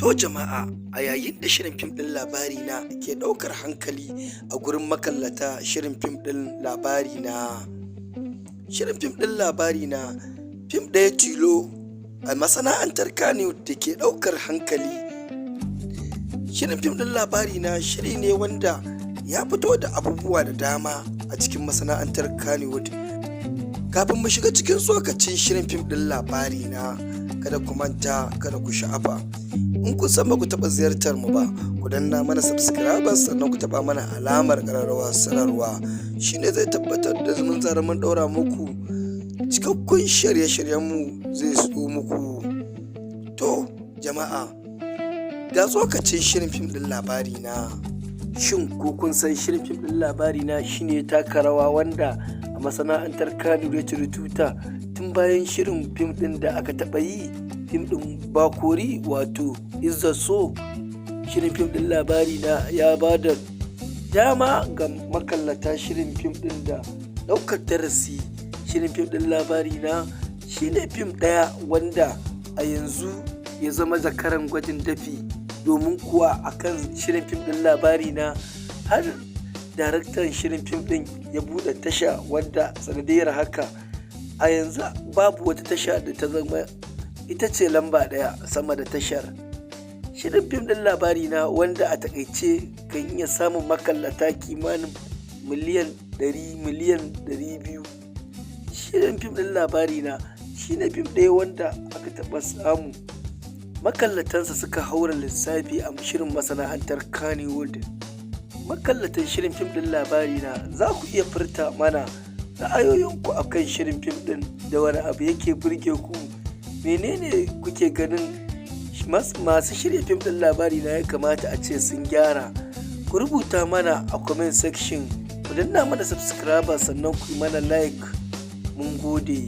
To jama'a, a yayin da shirin fim ɗin labari na ke ɗaukar hankali a gurin makallata shirin fim ɗin labari na fim ɗaya tilo a masana'antar Kannywood da ke ɗaukar hankali. Shirin fim ɗin labari na shiri ne wanda ya fito da abubuwa da dama a cikin masana'antar Kannywood. Kafin mu shiga cikin tsokacin shirin fim ɗin labari na, kada ku manta, kada ku sha'afa. In kun san ba ku taɓa ziyartar mu ba, ku danna mana subscribers sannan ku taɓa mana alamar ƙararrawa sanarwa, shine zai tabbatar da mun zara mun ɗaura muku cikakkun shirye-shiryen mu zai so muku. To jama'a, ga tsokacin shirin fim ɗin labari na. Shin ko kun san shirin fim ɗin labari na shine taka rawa wanda a masana'antar Kannywood ya ciri tuta tun bayan shirin fim ɗin da aka taɓa yi, fim ɗin Bakori wato Izza So. Shirin fim ɗin labari na ya ba da dama ga makallata shirin fim ɗin da ɗaukar darasi. Shirin fim ɗin labari na shine fim ɗaya wanda a yanzu ya zama zakaran gwajin dafi, domin kuwa akan shirin fim ɗin labari na har daraktan shirin fim ɗin ya buɗe tasha wanda sanadiyar haka a yanzu babu wata tasha da ta zama ita ce lamba ɗaya sama da tashar. Shirin fim ɗin labari na wanda a takaice kan iya samun makallata kimanin miliyan 100 miliyan 200. Shirin fim ɗin labari na shine fim ɗaya wanda aka taɓa samu makallatansa suka haura lissafi a shirin masana'antar Kannywood. Makallatan shirin fim ɗin labari na za ku iya furta mana ra'ayoyinku akan shirin fim ɗin, da wani abu yake burge ku, menene kuke ganin masu shirya fim ɗin labari na ya kamata a ce sun gyara. Ku rubuta mana a comment section, ku danna mana subscriber sannan ku yi mana like. Mun gode.